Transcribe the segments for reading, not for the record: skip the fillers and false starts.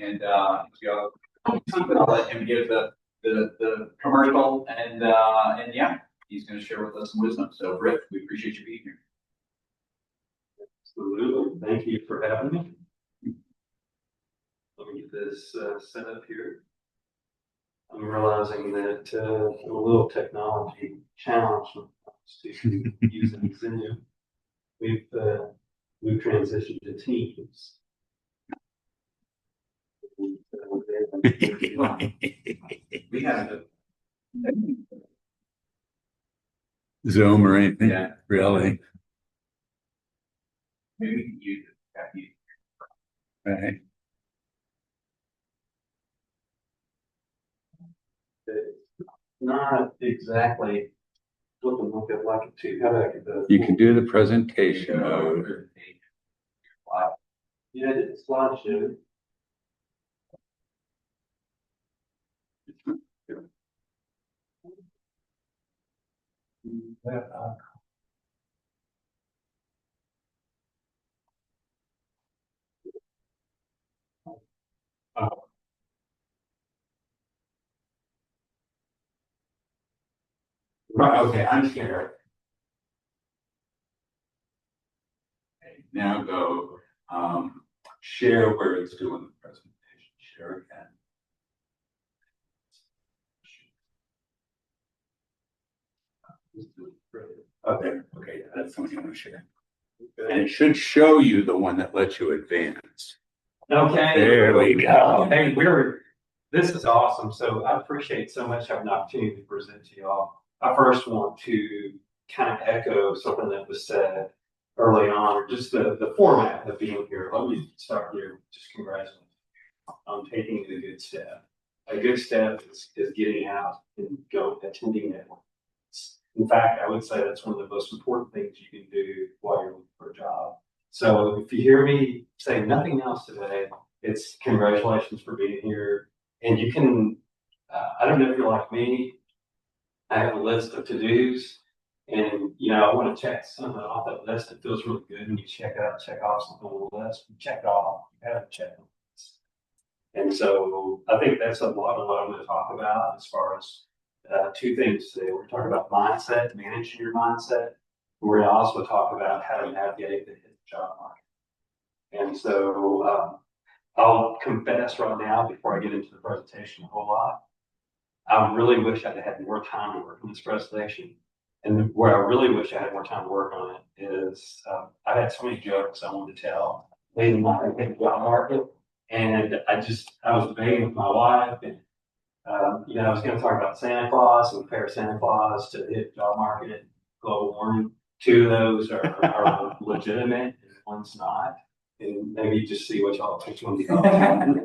and Joe, I'll let him give the commercial, and yeah, he's going to share with us some wisdom. So, Britt, we appreciate you being here. Absolutely. Thank you for having me. Let me get this set up here. I'm realizing that I'm a little technology challenged when it comes to using Zoom. We've transitioned to Teams. We have Zoom or anything. Yeah. Really. Maybe we can use it. Right. Not exactly looking like it too. How do I get the? You can do the presentation mode. Wow. Yeah, it's slideshow. Right. Okay, I'm scared. Okay, now go share where it's doing the presentation. Share again. Okay, that's the one you want to share. And it should show you the one that lets you advance. Okay. There we go. Hey, this is awesome. So I appreciate so much having an opportunity to present to y'all. I first want to kind of echo something that was said early on, or just the format of being here. Let me start here. Just congratulate you on taking a good step. A good step is getting out and attending networking. In fact, I would say that's one of the most important things you can do while you're looking for a job. So if you hear me say nothing else today, it's congratulations for being here. And you can, I don't know if you're like me, I have a list of to-dos, and I want to check something off that list. It feels really good when you check off something on the list. You check it off. You have to check it. And so I think that's a lot of what I'm going to talk about as far as two things today. We're talking about mindset, managing your mindset. We're going to also talk about how to navigate the job market. And so I'll confess right now, before I get into the presentation a whole lot, I really wish I'd had more time to work on this presentation. And where I really wish I had more time to work on it is I had so many jokes I wanted to tell in the job market. And I was debating with my wife, and I was going to talk about Santa Claus and compare Santa Claus to the hit job market and global warming. Two of those are legitimate, and one's not. And maybe just see which one you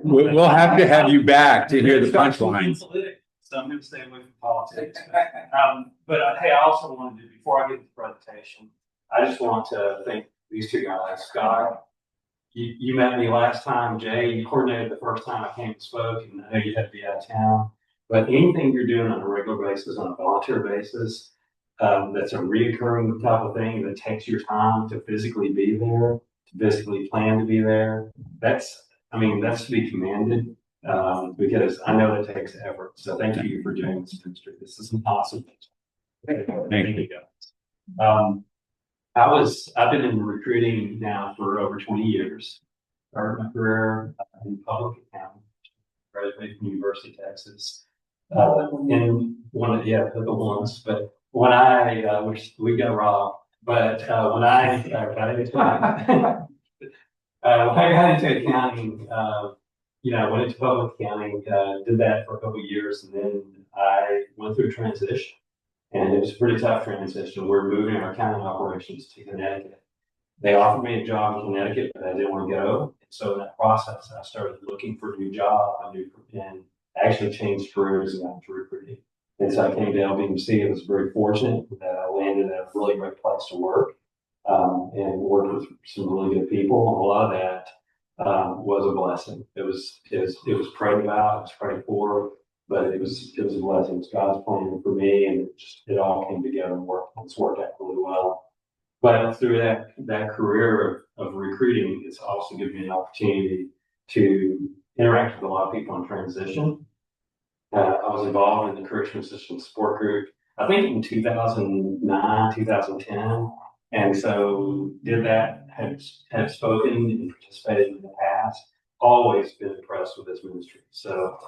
We'll have to have you back to hear the punchlines. So I'm going to stay away from politics. But hey, I also wanted to, before I get to the presentation, I just want to thank these two guys. Scott, you met me last time. Jay, you coordinated the first time I came and spoke, and I know you had to be out of town. But anything you're doing on a regular basis, on a volunteer basis, that's a reoccurring type of thing that takes your time to physically be there, to physically plan to be there, that's to be commended, because I know that takes effort. So thank you for doing this, ministry. This is awesome. Thank you, guys. I've been in recruiting now for over 20 years. Started my career in public accounting, graduated from University of Texas. And one of the ones, but when which we got robbed, but when I got into accounting, went into public accounting, did that for a couple of years, and then I went through a transition. And it was a pretty tough transition. We're moving our accounting operations to Connecticut. They offered me a job in Connecticut, but I didn't want to go. And so in that process, I started looking for a new job. And actually changed careers and got into recruiting. And so I came to LBMC. I was very fortunate that I landed at a really great place to work, and worked with some really good people. And a lot of that was a blessing. It was prayed about, it was prayed for, but it was a blessing. It was God's plan for me, and it all came together and it's worked out really well. But through that career of recruiting, it's also given me an opportunity to interact with a lot of people in transition. I was involved in the Career Transition Support Group, I think in 2009, 2010. And so did that, have spoken and participated in the past, always been impressed with this ministry. So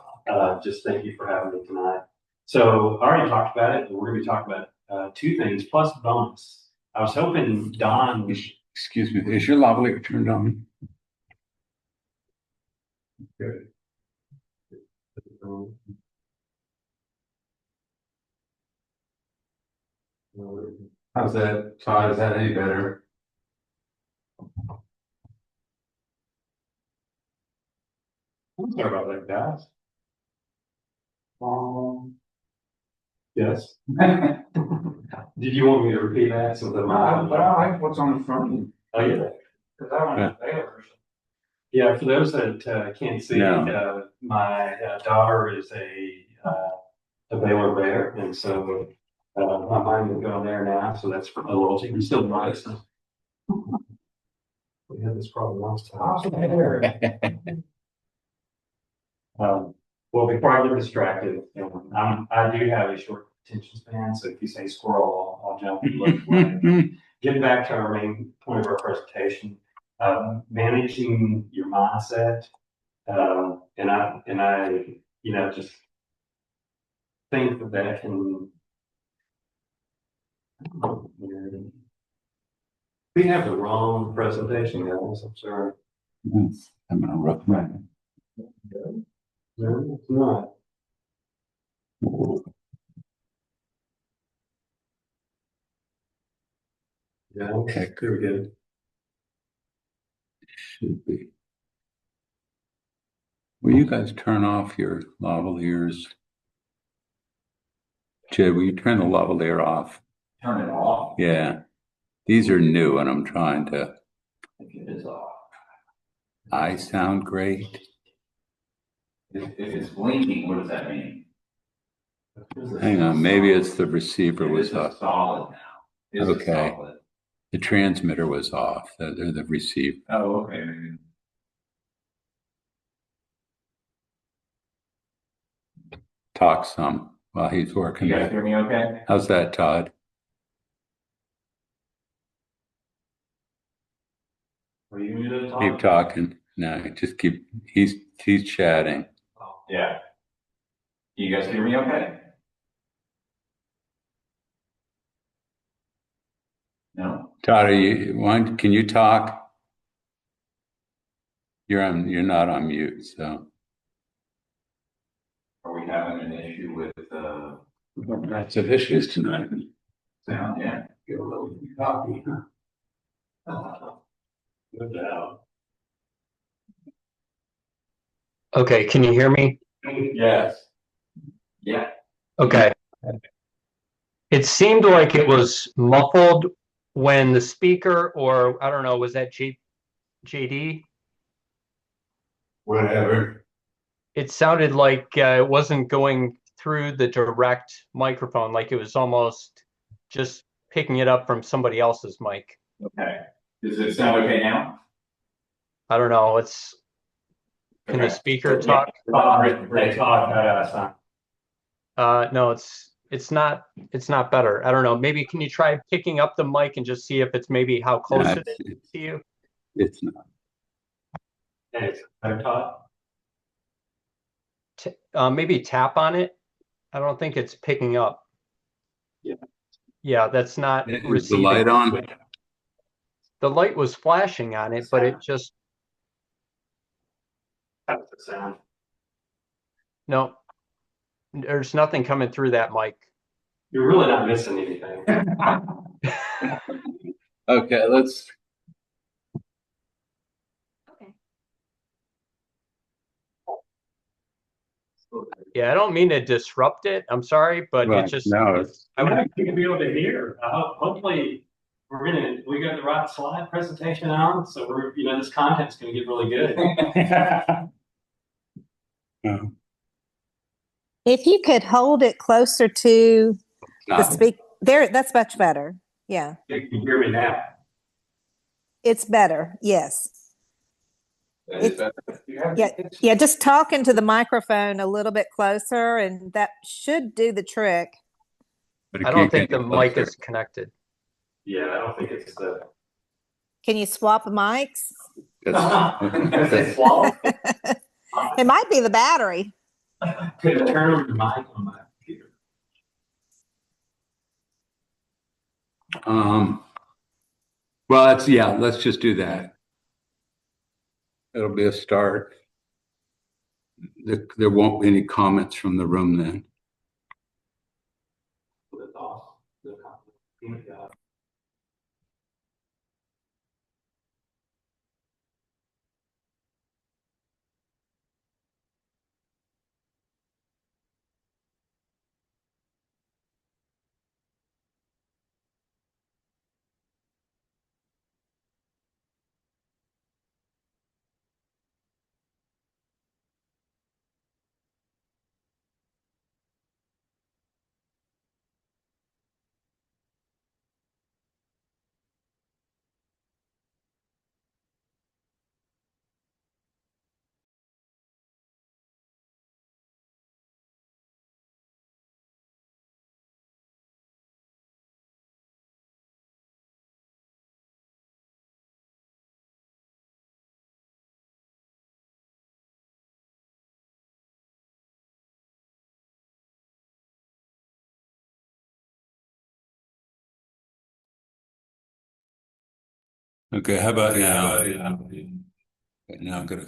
just thank you for having me tonight. So I already talked about it, and we're going to be talking about two things plus bonus. I was hoping Don was. Excuse me, is your lavalier turned on? Good. How's that, Todd? Is that any better? I'm sorry about that, guys. Yes. Did you want me to repeat that? So that But I like what's on the front. Oh, yeah. Cause I want a Baylor. Yeah, for those that can't see, No. my daughter is a Baylor Bear, and so my mind is going there now. So that's a loyalty. He's still nice. We had this problem last time. Well, before I get distracted, I do have a short attention span, so if you say squirrel, I'll jump and look for it. Getting back to our main point of our presentation, managing your mindset, and I, just think that can. We have the wrong presentation, guys. I'm sorry. I'm gonna rough right. No, it's not. Yeah, okay, very good. Should be. Will you guys turn off your lavaliers? Jed, will you turn the lavalier off? Turn it off. Yeah. These are new and I'm trying to. If it is off. I sound great. If it's blinking, what does that mean? Hang on, maybe it's the receiver was It's off. solid now. Is it Okay. solid? The transmitter was off. They're the receiver. Oh, okay. Talk some while he's working. You guys hear me okay? How's that, Todd? Are you muted? Keep talking. No, just keep. He's chatting. Yeah. You guys hear me okay? No. Todd, can you talk? You're not on mute, so. Are we having an issue with Lots of issues tonight. sound? Yeah. Get a little coffee, Oh. No doubt. Okay, can you hear me? Yes. Yeah. Okay. It seemed like it was muffled when the speaker, or I don't know, was that JD? Whatever. It sounded like it wasn't going through the direct microphone, like it was almost just picking it up from somebody else's mic. Okay. Does it sound okay now? I don't know. Can the Okay. speaker talk? No, it's not better. I don't know. Maybe can you try picking up the mic and just see if it's maybe how close it is to you? It's not. Thanks. Better talk. Maybe tap on it. I don't think it's picking up. Yeah. Yeah, that's not Is the receiving. light on? The light was flashing on it, but it just How's it sound? no. There's nothing coming through that mic. You're really not missing anything. Okay, let's. Yeah, I don't mean to disrupt it. I'm sorry, but Right, it just no, it's. I would You can be able to hear. Hopefully, we got the right slide presentation on, so this content's going to get really good. If you could hold it closer to the speak there, that's much better. Yeah, You can hear me now. it's better. Yes. That is better. Yeah, just talk into the microphone a little bit closer, and that should do the trick. But it I don't can't think get the any mic closer. is connected. Yeah, I don't think it's the. Can you swap mics? As they swallow. It might be the battery. Could it turn on the mic on my computer? Well, let's just do that. It'll be a start. There won't be any comments from the room then. Put it off. Oh my God. Okay, how about now? Now I'm gonna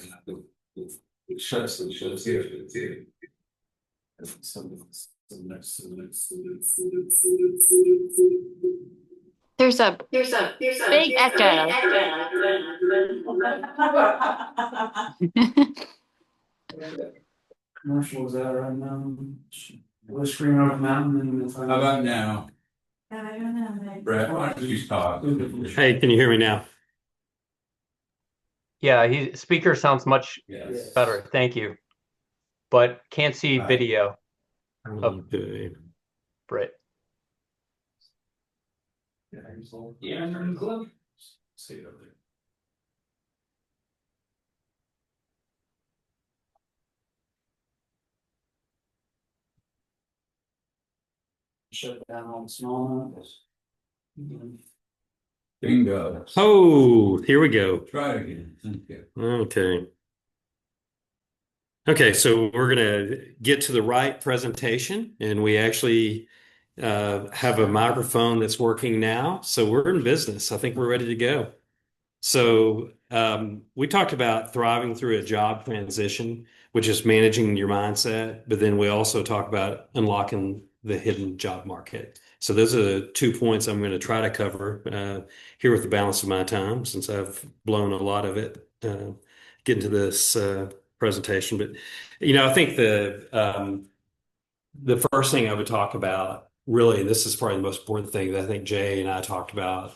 shut here. There's a big echo. Commercial is that right now? We're screaming over the mountain and How about now? Brett, why don't you talk? Hey, can you hear me now? Yeah, speaker sounds much Yes. better. Thank you. But can't see Right. video, Okay. Britt. Yeah, look. See it over there. shut down all the small ones. Bingo. Oh, here we go. Try it again. Thank you. Okay. Okay, so we're going to get to the right presentation, and we actually have a microphone that's working now. So we're in business. I think we're ready to go. So we talked about thriving through a job transition, which is managing your mindset, but then we also talk about unlocking the hidden job market. So those are the 2 points I'm going to try to cover here with the balance of my time, since I've blown a lot of it getting to this presentation. But I think the first thing I would talk about, really, and this is probably the most important thing that I think Jay and I talked about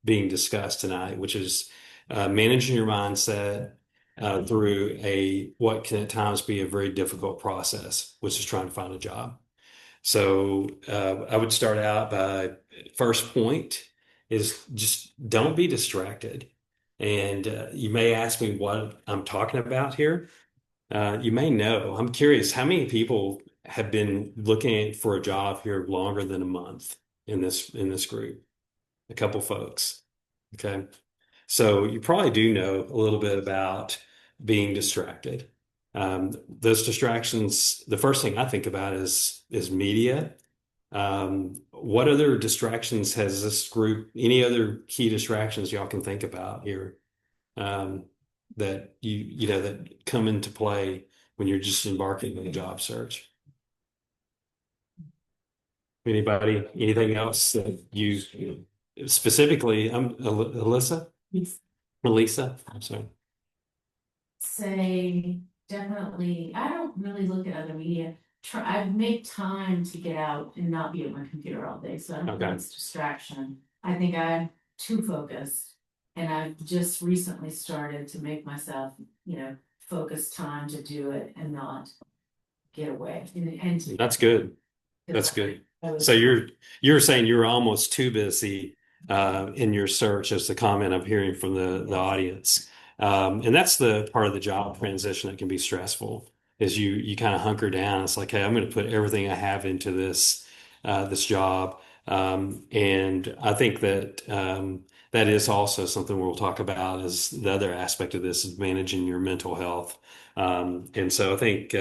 being discussed tonight, which is managing your mindset through what can at times be a very difficult process, which is trying to find a job. So I would start out by first point is just don't be distracted. And you may ask me what I'm talking about here. You may know. I'm curious, how many people have been looking for a job here longer than a month in this group? A couple folks. Okay. So you probably do know a little bit about being distracted. Those distractions, the first thing I think about is media. What other distractions has this group, any other key distractions y'all can think about here that that come into play when you're just embarking on a job search? Anybody, anything else that you specifically, Alyssa? Melissa, I'm sorry. Say definitely, I don't really look at other media. I make time to get out and not be at my computer all day, so I don't think it's distraction. I think I'm too focused, and I've just recently started to make myself, focus time to do it and not get away. And That's good. That's good. So you're saying you're almost too busy in your search, as the comment I'm hearing from the audience. And that's the part of the job transition that can be stressful, is you kind of hunker down. It's like, hey, I'm going to put everything I have into this job. And I think that that is also something we'll talk about, is the other aspect of this is managing your mental health. And so I think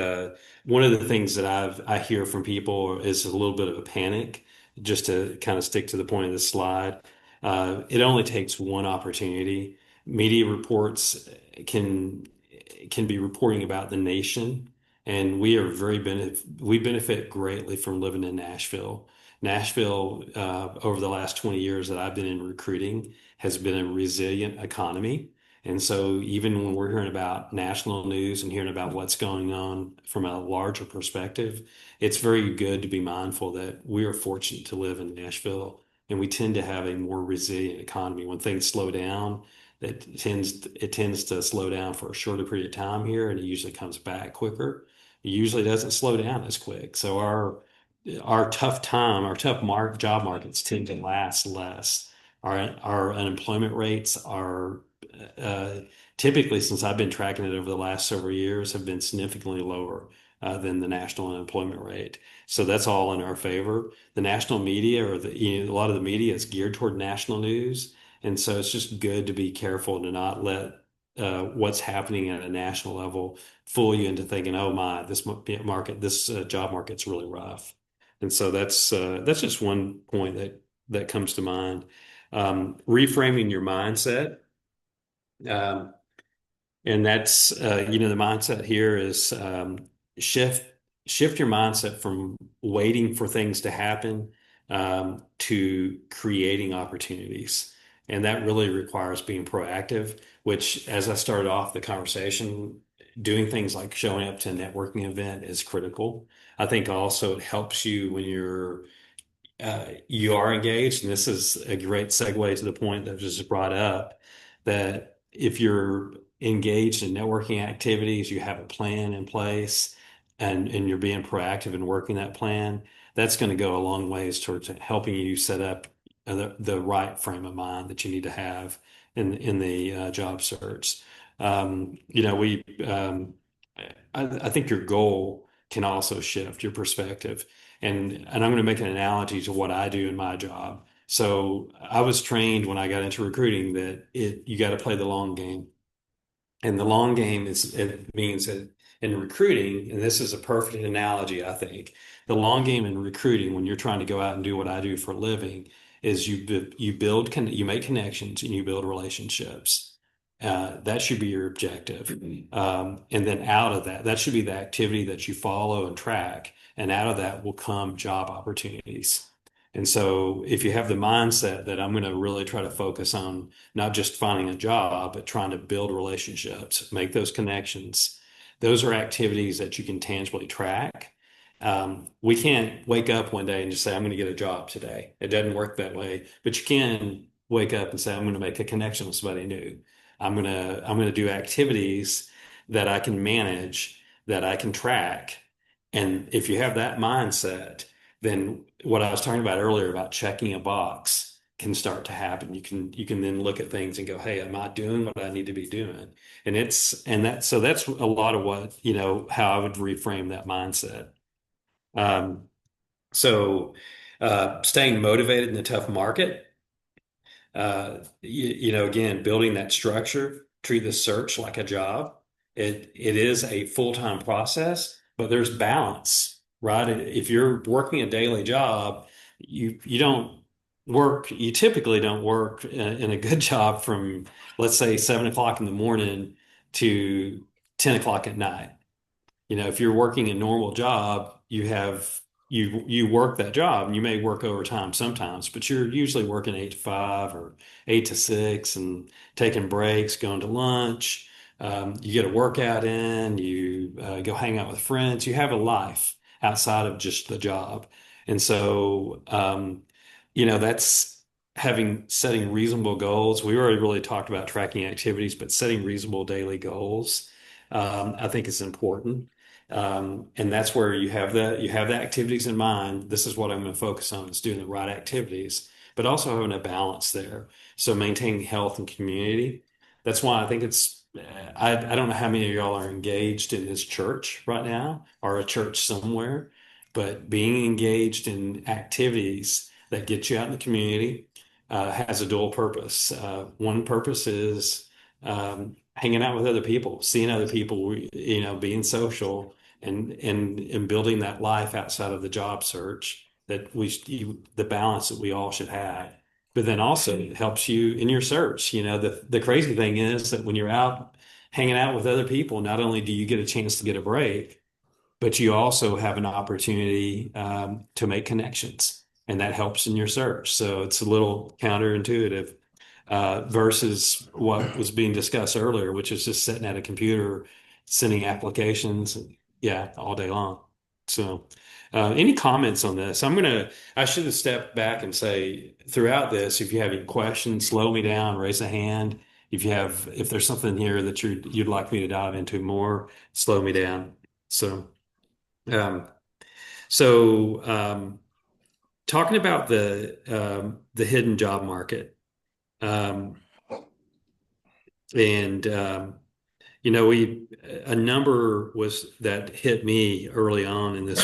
one of the things that I hear from people is a little bit of a panic, just to kind of stick to the point of the slide. It only takes one opportunity. Media reports can can be reporting about the nation, and we benefit greatly from living in Nashville. Nashville, over the last 20 years that I've been in recruiting, has been a resilient economy. And so even when we're hearing about national news and hearing about what's going on from a larger perspective, it's very good to be mindful that we are fortunate to live in Nashville, and we tend to have a more resilient economy. When things slow down, it tends to slow down for a shorter period of time here, and it usually comes back quicker. It usually doesn't slow down as quick. So our tough job markets tend to last less. Our unemployment rates are uh, typically, since I've been tracking it over the last several years, have been significantly lower than the national unemployment rate. So that's all in our favor. The national media, or a lot of the media is geared toward national news, and so it's just good to be careful to not let what's happening at a national level fool you into thinking, oh my, this job market's really rough. And so that's just one point that comes to mind. Reframing your mindset. Um, and that's the mindset here is shift shift your mindset from waiting for things to happen to creating opportunities. And that really requires being proactive, which, as I started off the conversation, doing things like showing up to a networking event is critical. I think also it helps you when you are engaged, and this is a great segue to the point that was just brought up, that if you're engaged in networking activities, you have a plan in place, and you're being proactive in working that plan, that's going to go a long ways towards helping you set up the right frame of mind that you need to have in the job search. We I think your goal can also shift your perspective. And I'm going to make an analogy to what I do in my job. So I was trained when I got into recruiting that you got to play the long game. And the long game it means that in recruiting, and this is a perfect analogy, I think, the long game in recruiting, when you're trying to go out and do what I do for a living, is you make connections and you build relationships. That should be your objective. And then out of that should be the activity that you follow and track. And out of that will come job opportunities. And so if you have the mindset that I'm going to really try to focus on not just finding a job, but trying to build relationships, make those connections, those are activities that you can tangibly track. We can't wake up one day and just say, I'm going to get a job today. It doesn't work that way, but you can wake up and say, I'm going to make a connection with somebody new. I'm going to do activities that I can manage, that I can track. And if you have that mindset, then what I was talking about earlier about checking a box can start to happen. You can then look at things and go, hey, am I doing what I need to be doing? So that's a lot of what, how I would reframe that mindset. Um, Staying motivated in a tough market, again, building that structure, treat the search like a job. It is a full-time process, but there's balance, right? If you're working a daily job, you typically don't work in a good job from, let's say, 7 o'clock in the morning to 10 o'clock at night. If you're working a normal job, you work that job, and you may work overtime sometimes, but you're usually working 8 to 5 or 8 to 6 and taking breaks, going to lunch. You get a workout in, you go hang out with friends. You have a life outside of just the job. And so, that's setting reasonable goals. We already really talked about tracking activities, but setting reasonable daily goals, I think is important. And that's where you have the activities in mind. This is what I'm going to focus on, is doing the right activities, but also having a balance there. So maintaining health and community. That's why I think it's I don't know how many of y'all are engaged in this church right now or a church somewhere, but being engaged in activities that get you out in the community has a dual purpose. One purpose is hanging out with other people, seeing other people, being social and building that life outside of the job search that the balance that we all should have. But then also it helps you in your search. The crazy thing is that when you're out hanging out with other people, not only do you get a chance to get a break, but you also have an opportunity to make connections, and that helps in your search. So it's a little counterintuitive versus what was being discussed earlier, which is just sitting at a computer, sending applications, yeah, all day long. So, any comments on this? I should have stepped back and say throughout this, if you have any questions, slow me down, raise a hand. If there's something here that you'd like me to dive into more, slow me down. So, um, so talking about the hidden job market, um, and we a number was that hit me early on in this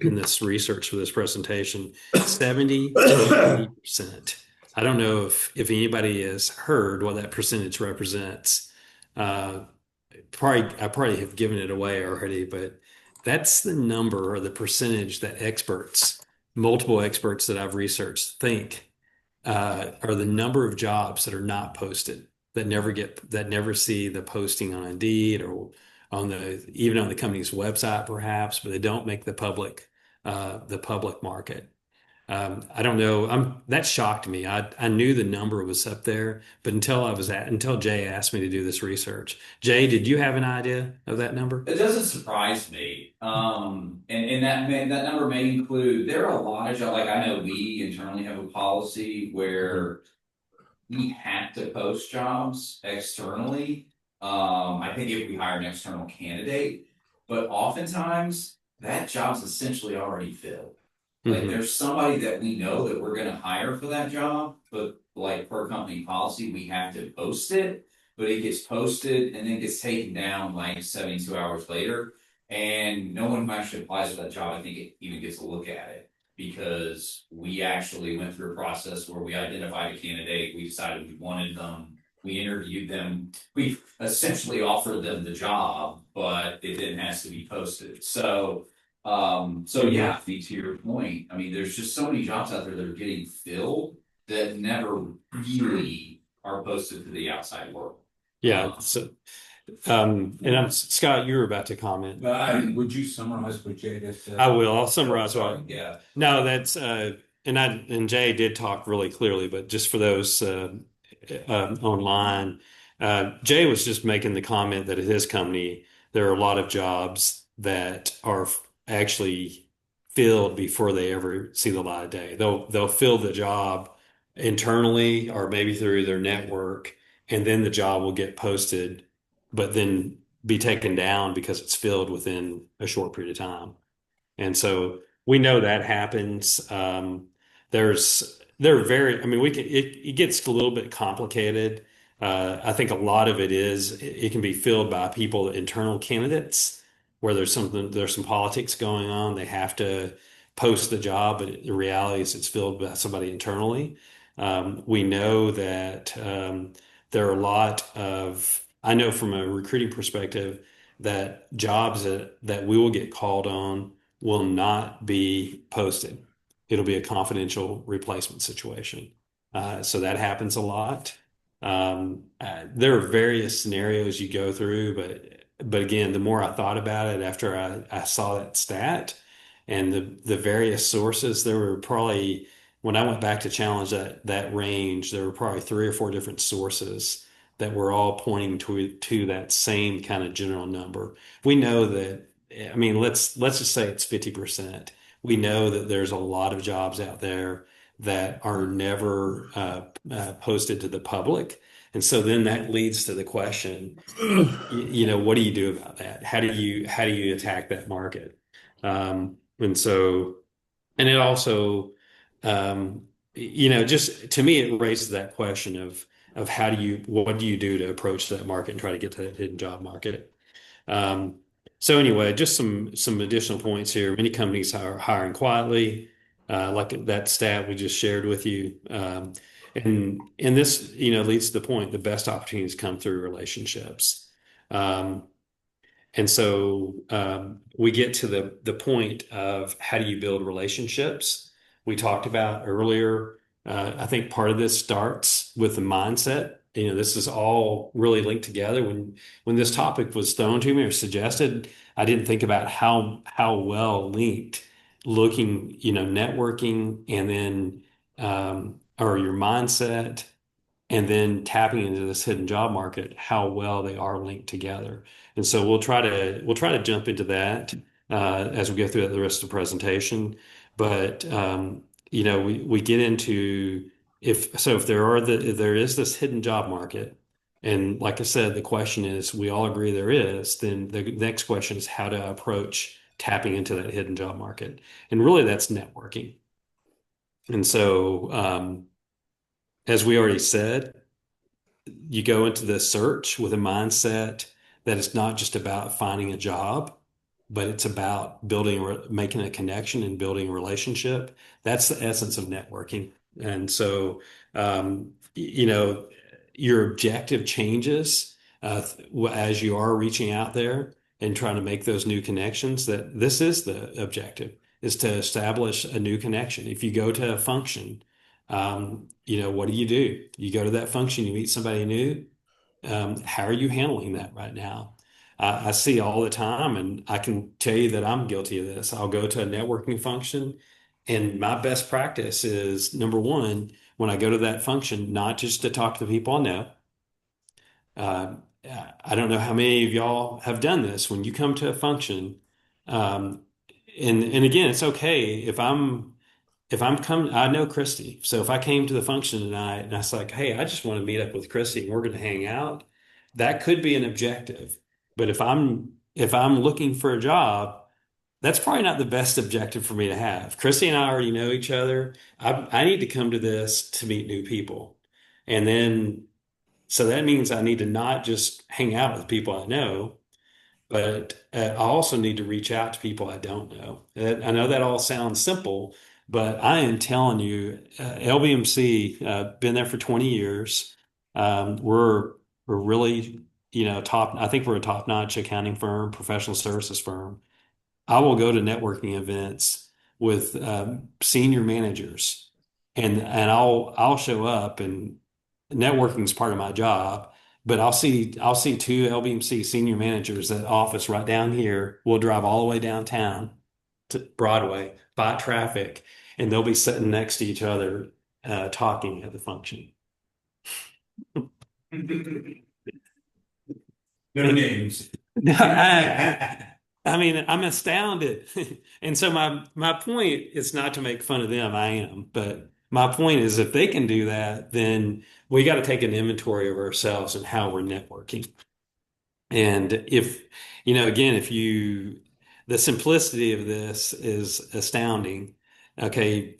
in this research for this presentation, 70 to 80%. I don't know if anybody has heard what that percentage represents. I probably have given it away already, but that's the number or the percentage that multiple experts that I've researched think are the number of jobs that are not posted, that never see the posting on Indeed or even on the company's website perhaps, but they don't make the public market. I don't know. That shocked me. I knew the number was up there, but until Jay asked me to do this research. Jay, did you have an idea of that number? It doesn't surprise me. And that number may include, there are a lot of jobs, like I know we internally have a policy where we have to post jobs externally. I think if we hire an external candidate, but oftentimes that job's essentially already filled. Like there's somebody that we know that we're going to hire for that job, but like per company policy, we have to post it, but it gets posted and then gets taken down like 72 hours later. And no one who actually applies for that job, I think it even gets a look at it because we actually went through a process where we identified a candidate, we decided we wanted them, we interviewed them, we essentially offered them the job, but it then has to be posted. So yeah, to your point, I mean, there's just so many jobs out there that are getting filled that never really are posted to the outside world. Yeah. So, Scott, you were about to comment. Would you summarize what Jay just said? I will. I'll summarize what. Yeah. No, and Jay did talk really clearly, but just for those online, Jay was just making the comment that at his company there are a lot of jobs that are actually filled before they ever see the light of day. They'll fill the job internally or maybe through their network, and then the job will get posted, but then be taken down because it's filled within a short period of time. And so we know that happens. I mean, it gets a little bit complicated. I think a lot of it can be filled by internal candidates, where there's some politics going on. They have to post the job, but the reality is it's filled by somebody internally. We know that there are I know from a recruiting perspective that jobs that we will get called on will not be posted. It'll be a confidential replacement situation. So that happens a lot. There are various scenarios you go through, but again, the more I thought about it after I saw that stat and the various sources, there were probably, when I went back to challenge that range, there were probably 3 or 4 different sources that were all pointing to that same kind of general number. We know that, I mean, let's just say it's 50%. We know that there's a lot of jobs out there that are never posted to the public. And so then that leads to the question, what do you do about that? How do you attack that market? And it also, just to me, it raises that question of of what do you do to approach that market and try to get to that hidden job market. So anyway, just some additional points here. Many companies are hiring quietly, like that stat we just shared with you. And this, leads to the point, the best opportunities come through relationships. And so we get to the point of how do you build relationships? We talked about earlier. I think part of this starts with the mindset. This is all really linked together. When this topic was thrown to me or suggested, I didn't think about how well linked looking, networking, and then or your mindset, and then tapping into this hidden job market, how well they are linked together. And so we'll try to jump into that as we go through the rest of the presentation. But we get into if there is this hidden job market, and like I said, the question is, we all agree there is, then the next question is how to approach tapping into that hidden job market. And really that's networking. And so as we already said, you go into the search with a mindset that it's not just about finding a job, but it's about making a connection and building a relationship. That's the essence of networking. And so, your objective changes as you are reaching out there and trying to make those new connections. That this is the objective, is to establish a new connection. If you go to a function, what do? You go to that function, you meet somebody new. How are you handling that right now? I see all the time, and I can tell you that I'm guilty of this. I'll go to a networking function, and my best practice is, number one, when I go to that function, not just to talk to the people I know. Uh, I don't know how many of y'all have done this. When you come to a function, and again, it's okay if I'm coming, I know Christy. So if I came to the function tonight and I was like, hey, I just want to meet up with Christy and we're going to hang out, that could be an objective. But if I'm looking for a job, that's probably not the best objective for me to have. Christy and I already know each other. I need to come to this to meet new people. And then, so that means I need to not just hang out with people I know, but I also need to reach out to people I don't know. I know that all sounds simple, but I am telling you, LBMC, been there for 20 years. We're really, top. I think we're a top-notch accounting firm, professional services firm. I will go to networking events with senior managers, and I'll show up, and networking is part of my job. But I'll see two LBMC senior managers at office right down here. We'll drive all the way downtown to Broadway, fight traffic, and they'll be sitting next to each other talking at the function. No names. I mean, I'm astounded. And so my point is not to make fun of them. I am, but my point is, if they can do that, then we got to take an inventory of ourselves and how we're networking. And again, the simplicity of this is astounding. Okay,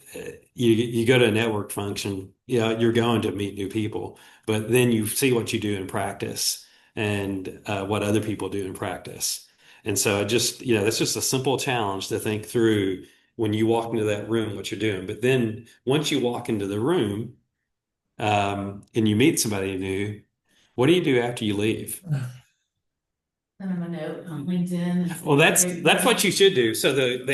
you go to a network function, you're going to meet new people, but then you see what you do in practice and what other people do in practice. And so that's just a simple challenge to think through when you walk into that room, what you're doing. But then once you walk into the room, and you meet somebody new, what do you do after you leave? Send them a note on LinkedIn. Well, that's what you should do. So the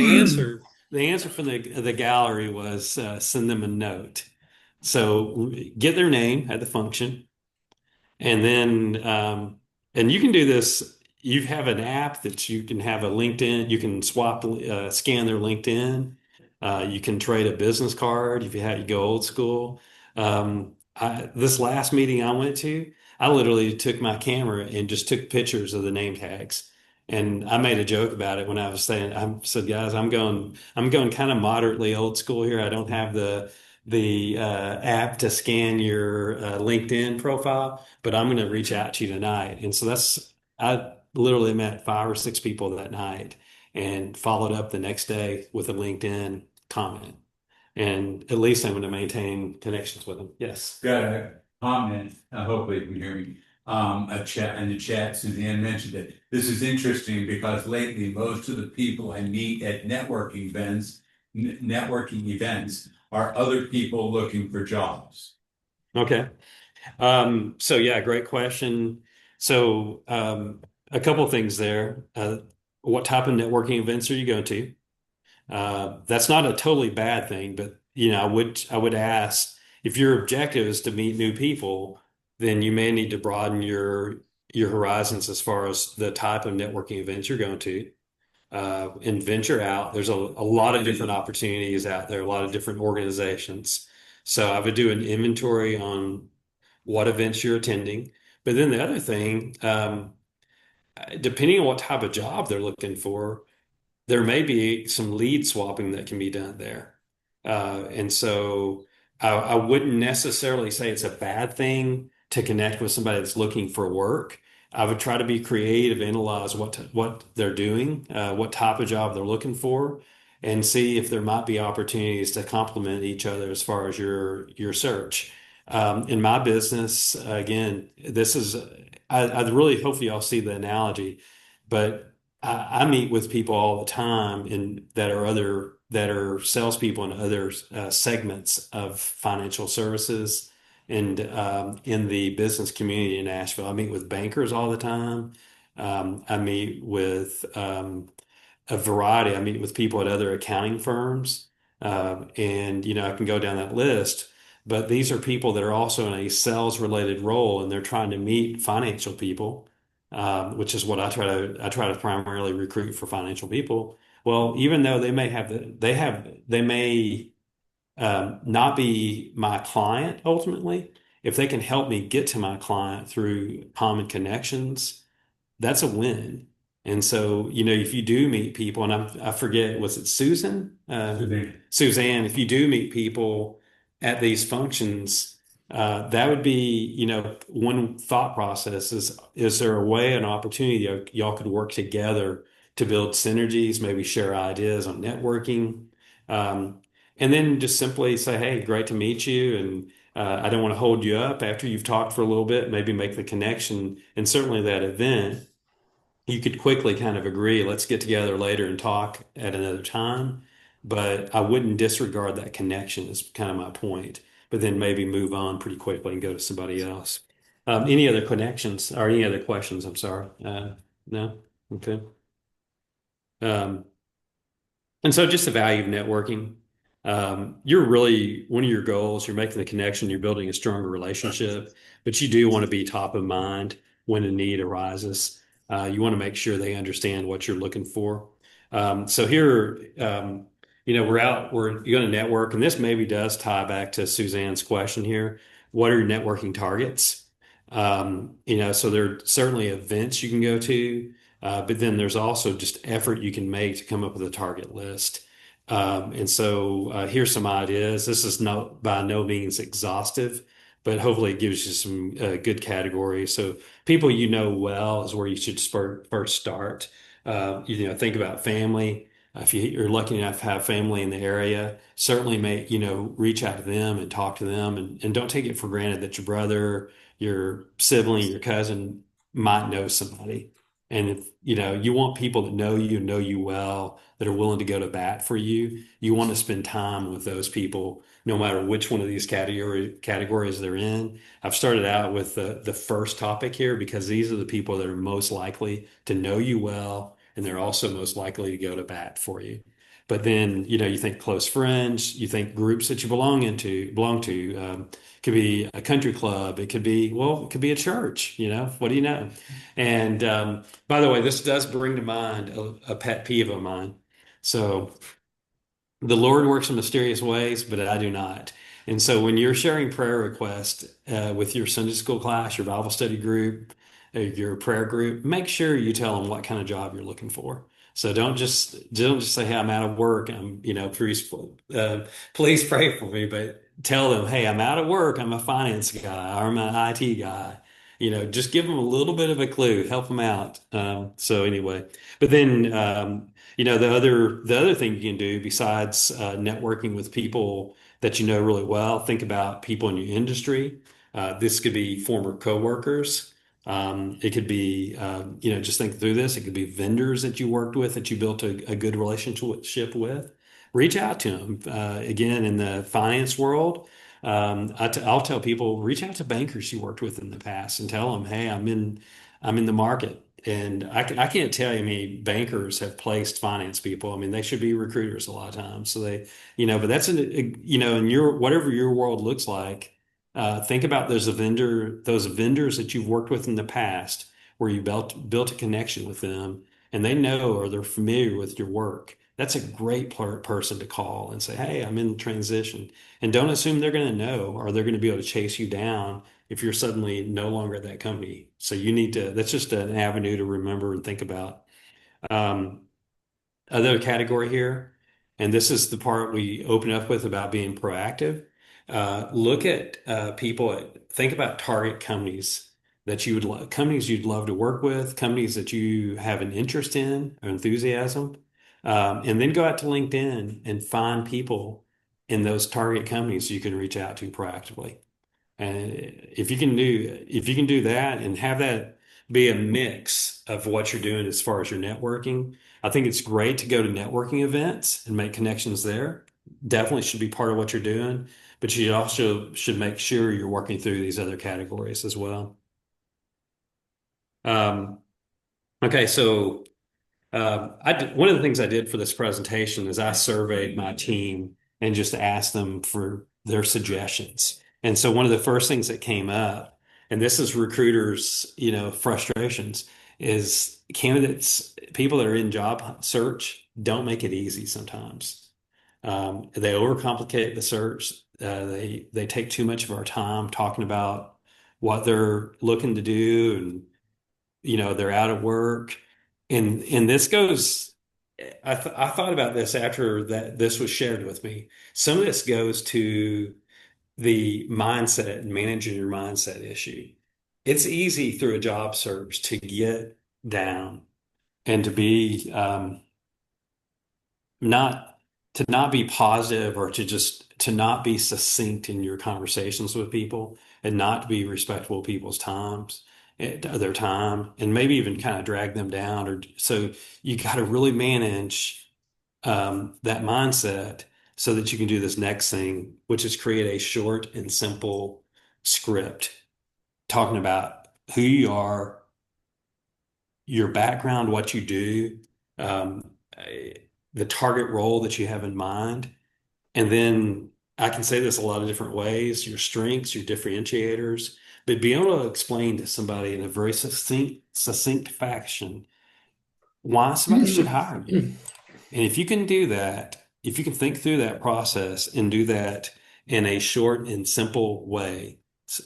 answer from the gallery was send them a note. So get their name at the function, and then and you can do this. You have an app that you can have a LinkedIn. You can scan their LinkedIn. You can trade a business card if you go old school. This last meeting I went to, I literally took my camera and just took pictures of the name tags. And I made a joke about it when I was saying, I said, guys, I'm going kind of moderately old school here. I don't have the app to scan your LinkedIn profile, but I'm going to reach out to you tonight. And so I literally met 5 or 6 people that night and followed up the next day with a LinkedIn comment. And at least I'm going to maintain connections with them. Yes. Got comment, hopefully you can hear me. A chat in the chat, Suzanne mentioned it. This is interesting because lately most of the people I meet at networking events are other people looking for jobs. Okay. So yeah, great question. So a couple of things there. What type of networking events are you going to? That's not a totally bad thing, but I would ask if your objective is to meet new people, then you may need to broaden your horizons as far as the type of networking events you're going to. And venture out. There's a lot of different opportunities out there, a lot of different organizations. So I would do an inventory on what events you're attending. But then the other thing, depending on what type of job they're looking for, there may be some lead swapping that can be done there. And so I wouldn't necessarily say it's a bad thing to connect with somebody that's looking for work. I would try to be creative, analyze what they're doing, what type of job they're looking for, and see if there might be opportunities to complement each other as far as your search. In my business, again, I really hopefully y'all see the analogy, but I meet with people all the time that are salespeople in other segments of financial services and in the business community in Nashville. I meet with bankers all the time. I meet with a variety. I meet with people at other accounting firms, and I can go down that list. But these are people that are also in a sales related role, and they're trying to meet financial people, which is what I try to primarily recruit for financial people. Well, even though they may not be my client ultimately, if they can help me get to my client through common connections, that's a win. And so, if you do meet people, and I forget, was it Susan? Suzanne, if you do meet people at these functions, that would be, one thought process is there a way, an opportunity y'all could work together to build synergies, maybe share ideas on networking, and then just simply say, hey, great to meet you. And I don't want to hold you up after you've talked for a little bit, maybe make the connection. And certainly that event you could quickly kind of agree, let's get together later and talk at another time. But I wouldn't disregard that connection is kind of my point, but then maybe move on pretty quickly and go to somebody else. Any other connections or any other questions? I'm sorry. No? Okay. Um, and so just the value of networking. You're really, one of your goals, you're making the connection, you're building a stronger relationship, but you do want to be top of mind when a need arises. You want to make sure they understand what you're looking for. So here, we're going to network, and this maybe does tie back to Suzanne's question here. What are your networking targets? So there are certainly events you can go to. But then there's also just effort you can make to come up with a target list. And so here's some ideas. This is by no means exhaustive, but hopefully it gives you some good categories. So people well is where you should first start. Think about family. If you're lucky enough to have family in the area, certainly reach out to them and talk to them, and don't take it for granted that your brother, your sibling, your cousin might know somebody. And if you want people that know you well, that are willing to go to bat for you, you want to spend time with those people, no matter which one of these categories they're in. I've started out with the first topic here because these are the people that are most likely to know you well, and they're also most likely to go to bat for you. But then, you think close friends, you think groups that you belong to. Could be a country club. It could be a church. What do you know? And by the way, this does bring to mind a pet peeve of mine. So the Lord works in mysterious ways, but I do not. And so when you're sharing prayer requests with your Sunday school class, your Bible study group, your prayer group, make sure you tell them what kind of job you're looking for. So don't just say, "Hey, I'm out of work. Please pray for me." But tell them, "Hey, I'm out of work. I'm a finance guy or I'm an IT guy." Just give them a little bit of a clue, help them out. So anyway, but then the other thing you can do besides networking with people that you know really well, think about people in your industry. This could be former coworkers. It could be, just think through this. It could be vendors that you worked with that you built a good relationship with. Reach out to them. Again, in the finance world, I'll tell people, reach out to bankers you worked with in the past and tell them, hey, I'm in the market. And I can't tell you how many bankers have placed finance people. I mean, they should be recruiters a lot of times. So but that's in your, whatever your world looks like. Think about those vendors that you've worked with in the past, where you built a connection with them, and they know or they're familiar with your work. That's a great person to call and say, "Hey, I'm in transition," and don't assume they're going to know or they're going to be able to chase you down if you're suddenly no longer at that company. So you need to. That's just an avenue to remember and think about. Um, Other category here, and this is the part we open up with about being proactive. Look at think about target companies that companies you'd love to work with, companies that you have an interest in or enthusiasm, and then go out to LinkedIn and find people in those target companies you can reach out to proactively. And if you can do that and have that be a mix of what you're doing as far as your networking, I think it's great to go to networking events and make connections there. Definitely should be part of what you're doing, but you also should make sure you're working through these other categories as well. Um, okay, so one of the things I did for this presentation is I surveyed my team and just asked them for their suggestions. And so one of the first things that came up, and this is recruiters, frustrations, is people that are in job search don't make it easy sometimes. They overcomplicate the search. They take too much of our time talking about what they're looking to do, and they're out of work. And this goes, I thought about this after that this was shared with me. Some of this goes to the mindset and managing your mindset issue. It's easy through a job search to get down and to be not not be positive, or to not be succinct in your conversations with people, and not to be respectful of people's their time, and maybe even kind of drag them down. Or so you got to really manage that mindset so that you can do this next thing, which is create a short and simple script talking about who you are, your background, what you do, um, the target role that you have in mind. And then I can say this a lot of different ways, your strengths, your differentiators, but be able to explain to somebody in a very succinct fashion why somebody should hire you. And if you can do that, if you can think through that process and do that in a short and simple way,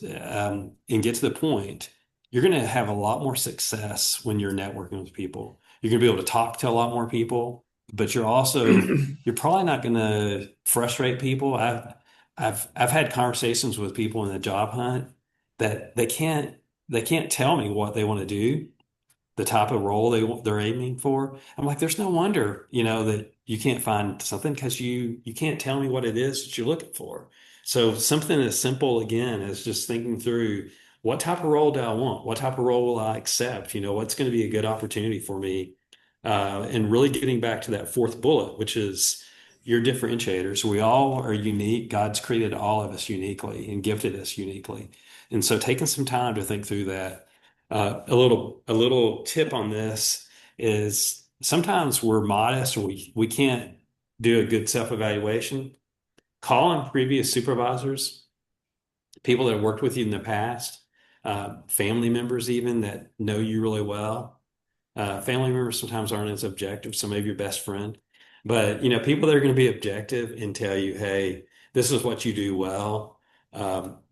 and get to the point, you're going to have a lot more success when you're networking with people. You're going to be able to talk to a lot more people, but you're probably not going to frustrate people. I've had conversations with people in the job hunt that they can't tell me what they want to do, the type of role they're aiming for. I'm like, there's no wonder, that you can't find something, because you can't tell me what it is that you're looking for. So something as simple again as just thinking through, what type of role do I want? What type of role will I accept? What's going to be a good opportunity for me? And really getting back to that fourth bullet, which is your differentiators. We all are unique. God's created all of us uniquely and gifted us uniquely. And so taking some time to think through that. A little tip on this is sometimes we're modest, or we can't do a good self-evaluation. Call on previous supervisors, people that have worked with you in the past, family members even that know you really well. Family members sometimes aren't as objective, so maybe your best friend. But people that are going to be objective and tell you, hey, this is what you do well.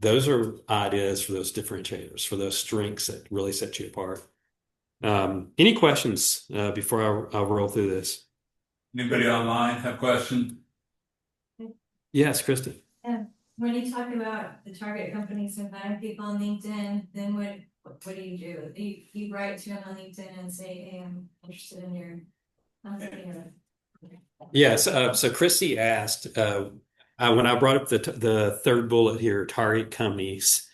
Those are ideas for those differentiators, for those strengths that really set you apart. Any questions before I roll through this? Anybody online have questions? Yes, Kristen. When you talk about the target companies and finding people on LinkedIn, then what do you do? You write to them on LinkedIn and say, hey, I'm interested in your company. Yes. So Christy asked, when I brought up the third bullet here, target companies,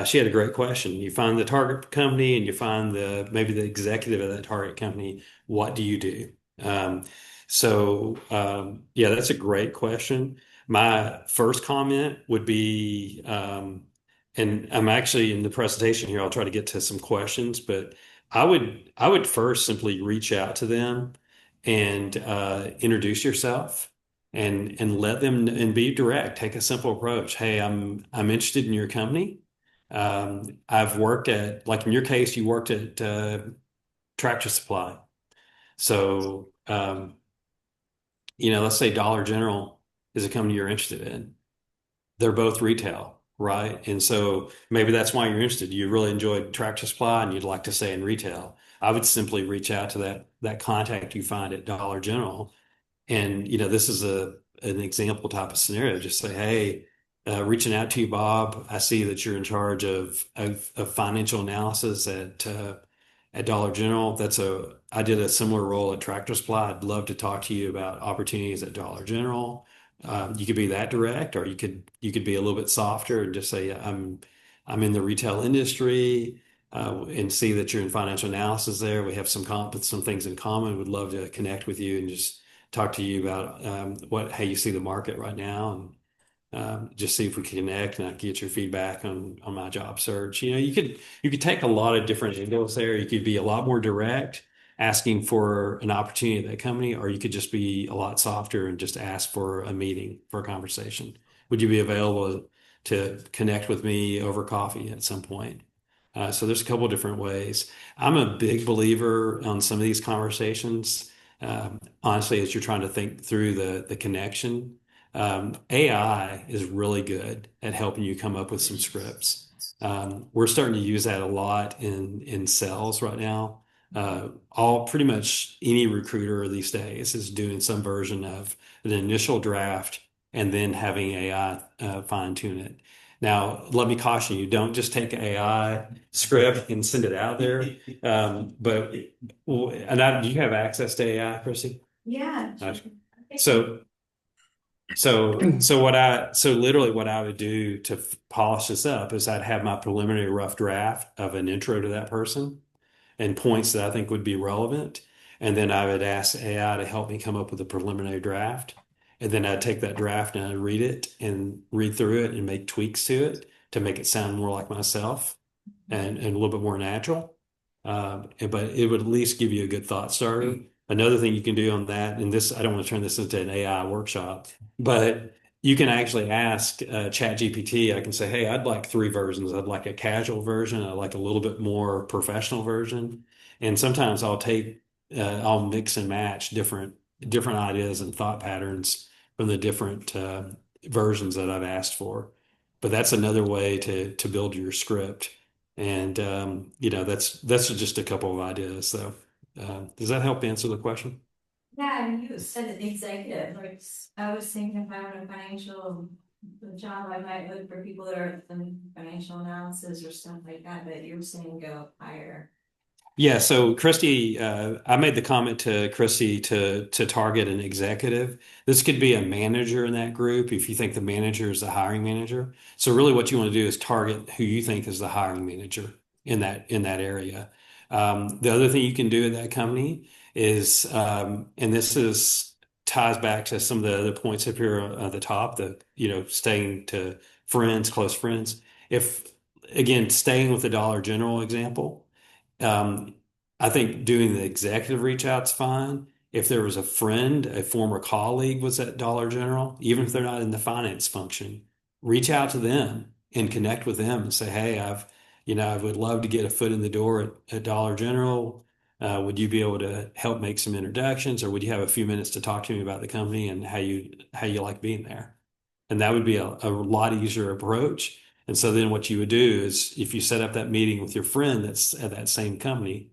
she had a great question. You find the target company and you find maybe the executive of that target company. What do you do? Yeah, that's a great question. My first comment would be, and I'm actually in the presentation here, I'll try to get to some questions, but I would first simply reach out to them and introduce yourself and let them and be direct. Take a simple approach. Hey, I'm interested in your company. I've worked at, like in your case, you worked at Tractor Supply. So, let's say Dollar General is a company you're interested in. They're both retail, right? And so maybe that's why you're interested. You really enjoyed Tractor Supply and you'd like to stay in retail. I would simply reach out to that contact you find at Dollar General. And, this is an example type of scenario. Just say, hey, reaching out to you, Bob. I see that you're in charge of financial analysis at Dollar General. I did a similar role at Tractor Supply. I'd love to talk to you about opportunities at Dollar General. You could be that direct, or you could be a little bit softer and just say, I'm in the retail industry, and see that you're in financial analysis there. We have some things in common. Would love to connect with you and just talk to you about how you see the market right now, and just see if we can connect, and I can get your feedback on my job search. You could take a lot of different angles there. You could be a lot more direct, asking for an opportunity at that company, or you could just be a lot softer and just ask for a meeting, for a conversation. Would you be available to connect with me over coffee at some point? So there's a couple different ways. I'm a big believer on some of these conversations. Honestly, as you're trying to think through the connection, AI is really good at helping you come up with some scripts. We're starting to use that a lot in sales right now. Pretty much any recruiter these days is doing some version of an initial draft and then having AI fine tune it. Now, let me caution you, don't just take an AI script and send it out there. Do you have access to AI, Chrissy? Yeah. So literally what I would do to polish this up is I'd have my preliminary rough draft of an intro to that person and points that I think would be relevant. And then I would ask AI to help me come up with a preliminary draft. And then I'd take that draft and I'd read it and read through it and make tweaks to it to make it sound more like myself and a little bit more natural. But it would at least give you a good thought starter. Another thing you can do on that, and I don't want to turn this into an AI workshop, but you can actually ask ChatGPT. I can say, hey, I'd like 3 versions. I'd like a casual version. I'd like a little bit more professional version. And sometimes I'll mix and match different ideas and thought patterns from the different versions that I've asked for. But that's another way to build your script. And that's just a couple of ideas. So does that help answer the question? Yeah, and you said executive, like, I was thinking if I were a financial job, I might look for people that are in financial analysis or stuff like that, but you're saying go higher. Yeah, so Christy, I made the comment to Christy to target an executive. This could be a manager in that group if you think the manager is the hiring manager. So really what you want to do is target who you think is the hiring manager in that area. The other thing you can do at that company is, and ties back to some of the other points up here at the top, staying to close friends. Staying with the Dollar General example, I think doing the executive reach out's fine. If there was a friend, a former colleague was at Dollar General, even if they're not in the finance function, reach out to them and connect with them and say, hey, I would love to get a foot in the door at Dollar General. Would you be able to help make some introductions, or would you have a few minutes to talk to me about the company and how you like being there? And that would be a lot easier approach. And so then what you would do is if you set up that meeting with your friend that's at that same company,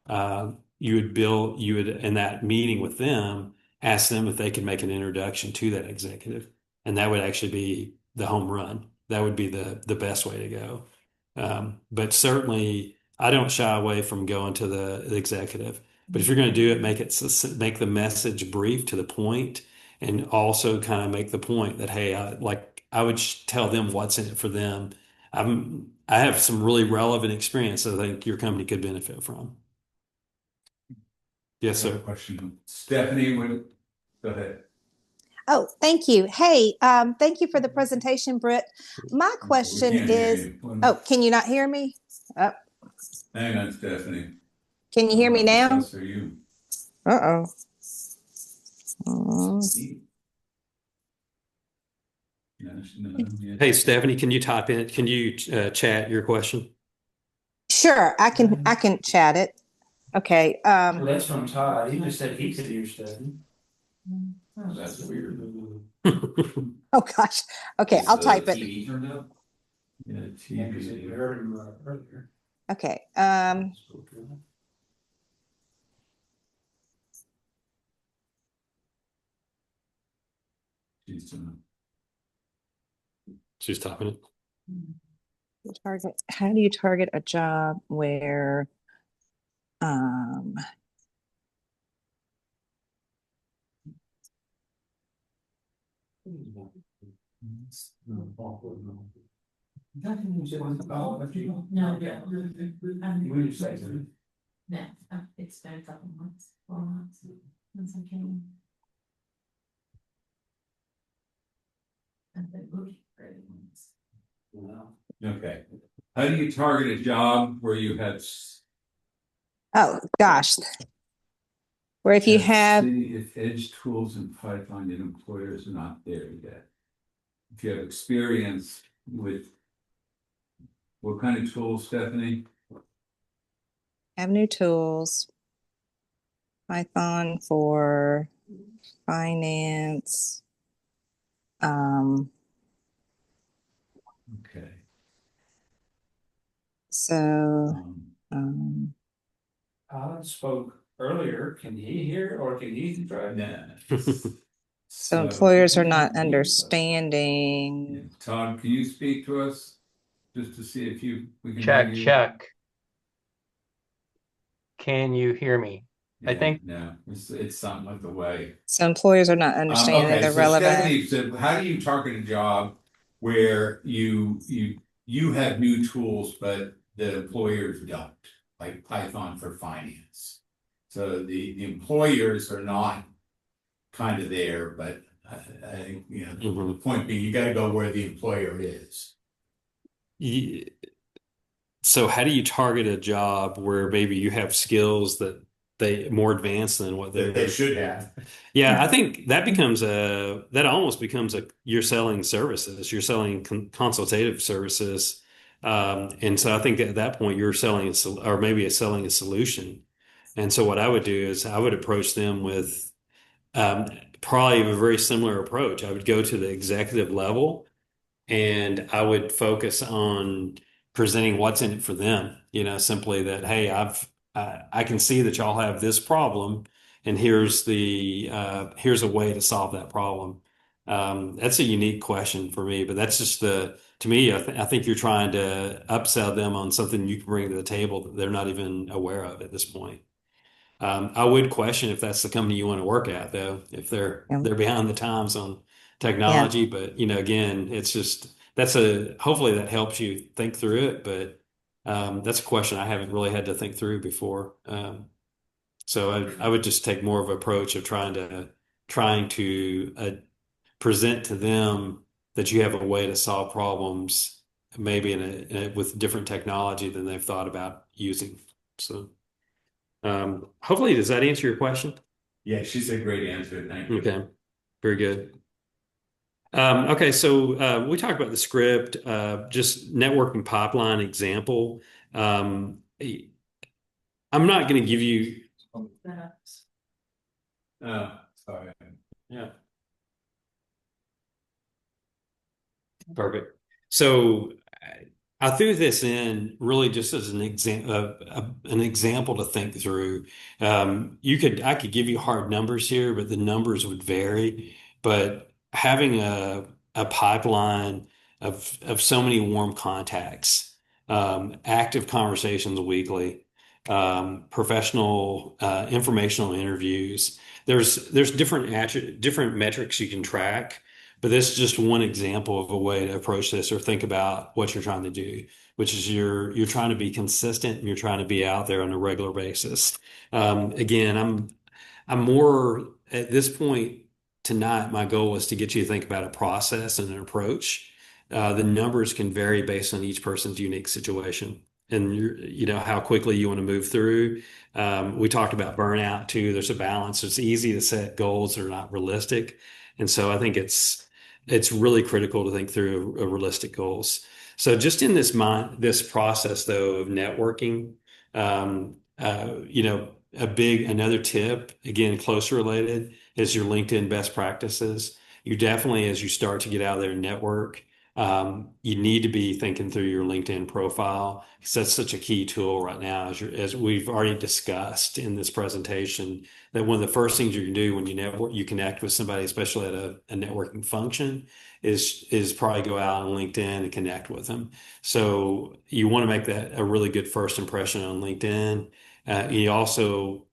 you would in that meeting with them, ask them if they could make an introduction to that executive. And that would actually be the home run. That would be the best way to go. But certainly I don't shy away from going to the executive. But if you're going to do it, make the message brief to the point, and also kind of make the point that, hey, I would tell them what's in it for them. I have some really relevant experience that I think your company could benefit from. Yes, I have sir. a question. Stephanie, go ahead. Oh, thank you. Hey, thank you for the presentation, Britt. My question We can't hear is, you. oh, can you not hear me? Oh, Hang on, Stephanie. can you hear me now? Us or you? Uh-oh. Mm. Hey, Stephanie, can you type in? Can you chat your question? Sure, I can chat it. Okay. Well, that's from Todd. He just said he could hear Stephanie. Oh, that's weird. Oh gosh. Okay, I'll type it. TV turned up? Yeah, TV. We heard him earlier. Okay. She's typing it. How do you target a job where No, yeah. We just say that. No, it's been a couple months, 4 months since I came. I've been looking for it once. Okay. How do you target a job where you have? oh gosh. Where if you have If edge tools and Python and employers are not there yet. If you have experience with what kind of tools, Stephanie? new tools, Python for finance. Okay. So Todd spoke earlier. Can he hear or can he try? Nah. so employers are not Yeah. understanding. Todd, can you speak to us just to see if we can hear Check, you? check. Can you hear me? I think. No, it's something like the way. So employers are not understanding Okay, the so relevant. Stephanie said, how do you target a job where you have new tools, but the employers don't, like Python for finance? So the employers are not kind of there, but the point being, you got to go where the employer is. So how do you target a job where maybe you have skills that they more advanced than what They should have. Yeah, I think that almost becomes you're selling services, you're selling consultative services. And so I think at that point you're selling or maybe selling a solution. And so what I would do is I would approach them with probably a very similar approach. I would go to the executive level and I would focus on presenting what's in it for them. Simply that, hey, I can see that y'all have this problem, and here's here's a way to solve that problem. That's a unique question for me, but that's just to me, I think you're trying to upsell them on something you can bring to the table that they're not even aware of at this point. I would question if that's the company you want to work at, though, if they're behind the times on technology. But again, it's just hopefully that helps you think through it. But that's a question I haven't really had to think through before. So I would just take more of an approach of trying to present to them that you have a way to solve problems, maybe with different technology than they've thought about using. So. Hopefully, does that answer your question? Yeah, she's a great answer. Thank you. Okay, very good. Okay, so we talked about the script, just networking pipeline example. I'm not going to give you. Sorry. Yeah. Perfect. So I threw this in really just as an example to think through. I could give you hard numbers here, but the numbers would vary. But having a pipeline of so many warm contacts, active conversations weekly, professional informational interviews. There's different metrics you can track, But this is just one example of a way to approach this or think about what you're trying to do, which is you're trying to be consistent and you're trying to be out there on a regular basis. Again, I'm more at this point tonight. My goal was to get you to think about a process and an approach. The numbers can vary based on each person's unique situation and you know how quickly you want to move through. We talked about burnout too. There's a balance. It's easy to set goals that are not realistic, and so I think it's really critical to think through realistic goals. So just in this process though of networking, you know, another tip, again, close related, is your LinkedIn best practices. You definitely, as you start to get out there and network, you need to be thinking through your LinkedIn profile because that's such a key tool right now, as we've already discussed in this presentation, that one of the first things you can do when you network, you connect with somebody, especially at a networking function, is probably go out on LinkedIn and connect with them. So you want to make that a really good first impression on LinkedIn. You also,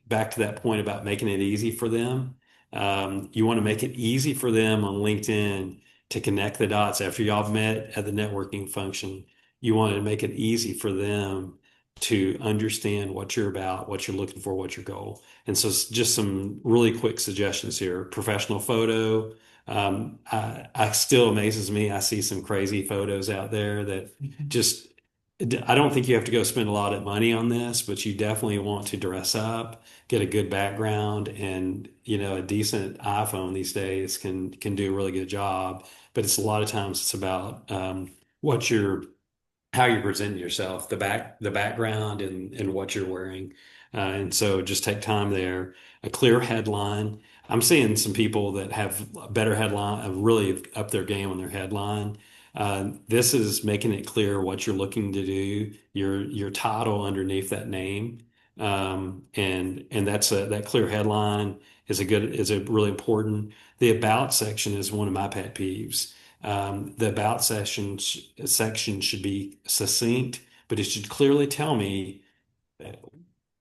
back to that point about making it easy for them, you want to make it easy for them on LinkedIn to connect the dots after y'all met at the networking function. You want to make it easy for them to understand what you're about, what you're looking for, what your goal. And so just some really quick suggestions here. Professional photo. I still amazes me. I see some crazy photos out there that just, I don't think you have to go spend a lot of money on this, but you definitely want to dress up, get a good background, and you know, a decent iPhone these days can do a really good job. But it's a lot of times it's about what you're how you're presenting yourself, the background, and what you're wearing. And so just take time there. A clear headline. I'm seeing some people that have a better headline, really up their game on their headline. This is making it clear what you're looking to do, your title underneath that name, and that clear headline is a really important. The about section is one of my pet peeves. The about section should be succinct, but it should clearly tell me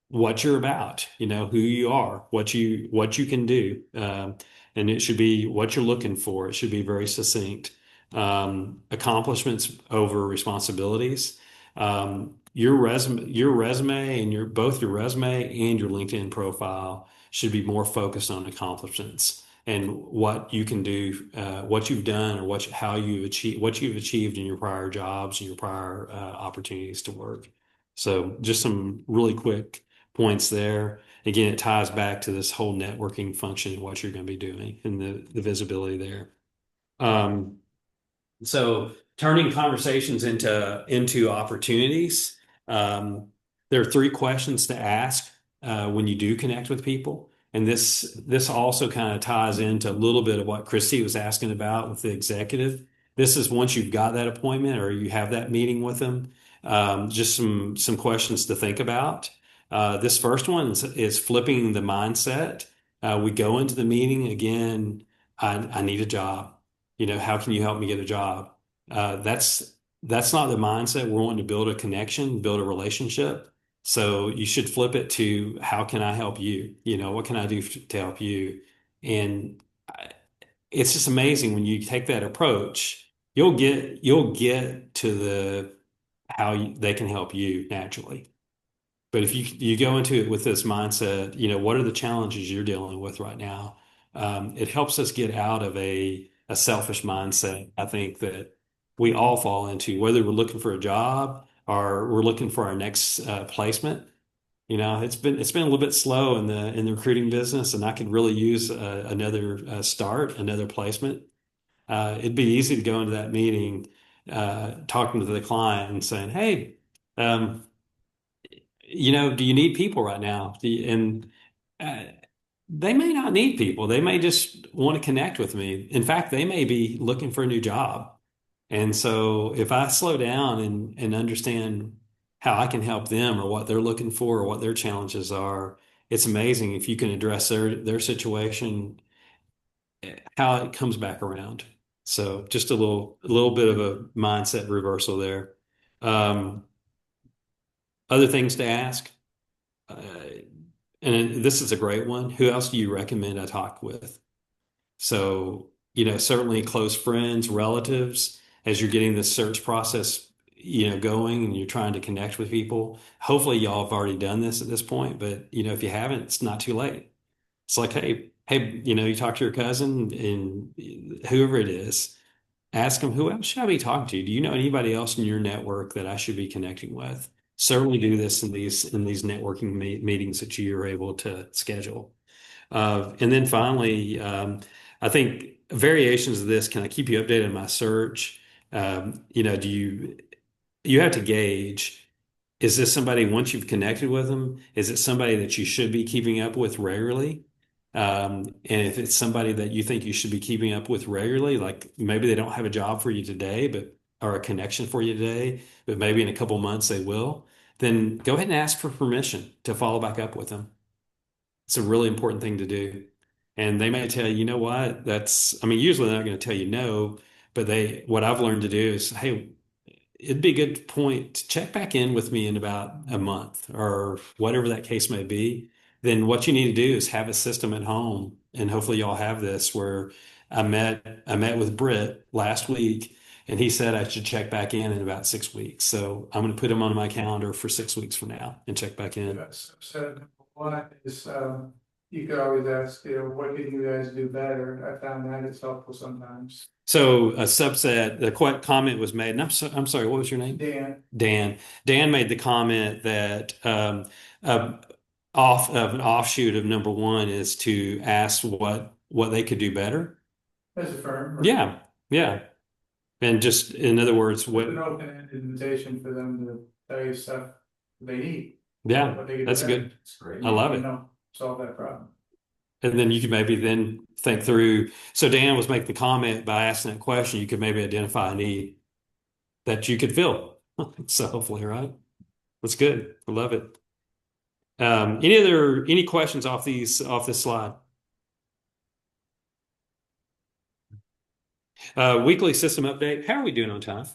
what you're about, you know, who you are, what you can do. And it should be what you're looking for. It should be very succinct. Accomplishments over responsibilities. Your resume and both your resume and your LinkedIn profile should be more focused on accomplishments and what you can do, what you've done, or how what you've achieved in your prior jobs and your prior opportunities to work. So just some really quick points there. Again, it ties back to this whole networking function and what you're going to be doing and the visibility there. So turning conversations into opportunities. There are 3 questions to ask when you do connect with people. And this also kind of ties into a little bit of what Christy was asking about with the executive. This is once you've got that appointment or you have that meeting with them, just some questions to think about. This first one is flipping the mindset. We go into the meeting again. I need a job. You know, how can you help me get a job? That's not the mindset. We're wanting to build a connection, build a relationship. So you should flip it to how can I help you? You know, what can I do to help you? And it's just amazing when you take that approach, you'll get to the they can help you naturally. But if you go into it with this mindset, you know, what are the challenges you're dealing with right now? It helps us get out of a selfish mindset. I think that we all fall into, whether we're looking for a job or we're looking for our next placement. You know, it's been a little bit slow in the recruiting business, and I could really use another another placement. It'd be easy to go into that meeting, talking to the client and saying, "Hey, um, you know, do you need people right now?" And uh, they may not need people. They may just want to connect with me. In fact, they may be looking for a new job. And so if I slow down and understand how I can help them or what they're looking for or what their challenges are, it's amazing if you can address their situation, how it comes back around. So just a little bit of a mindset reversal there. Um, Other things to ask. Uh, and this is a great one. Who else do you recommend I talk with? So certainly close friends, relatives, as you're getting this search process, going and you're trying to connect with people. Hopefully y'all have already done this at this point, but if you haven't, it's not too late. It's like, hey, you talk to your cousin and whoever it is, ask them, who else should I be talking to? Do you know anybody else in your network that I should be connecting with? Certainly do this in these networking meetings that you are able to schedule. And then finally, I think variations of this, can I keep you updated on my search? Do you have to gauge, is this somebody, once you've connected with them, is it somebody that you should be keeping up with regularly? And if it's somebody that you think you should be keeping up with regularly, like maybe they don't have a job for you today, or a connection for you today, but maybe in a couple months they will, then go ahead and ask for permission to follow back up with them. It's a really important thing to do. And they may tell you, you know what, usually they're not going to tell you no, but what I've learned to do is, hey, it'd be a good point to check back in with me in about a month or whatever that case may be. Then what you need to do is have a system at home, and hopefully y'all have this, where I met with Britt last week, and he said I should check back in about 6 weeks. So I'm going to put him on my calendar for 6 weeks from now and check back in. So one is, you could always ask, what can you guys do better? I found that it's helpful sometimes. So a subset, the comment was made, and I'm sorry, what was your name? Dan. Dan made the comment that an offshoot of number one is to ask what they could do better. As a firm. Yeah. And just, in other words, what an open invitation for them to tell you stuff they need. Yeah, that's good. It's great. I love it. Solve that problem. And then you could maybe then think through. So Dan was making the comment, by asking that question, you could maybe identify a need that you could fill. So hopefully, right? That's good. I love it. Any questions off this slide? Weekly system update. How are we doing on time?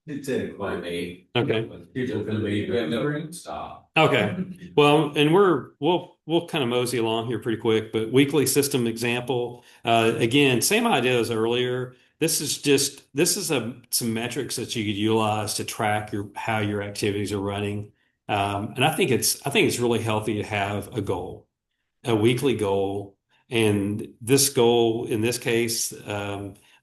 It's like 8. Okay. People can leave. We have no stop. Okay. Well, and we'll kind of mosey along here pretty quick, but weekly system example. Again, same idea as earlier. This is some metrics that you could utilize to track how your activities are running. And I think it's really healthy to have a goal, a weekly goal. And this goal, in this case,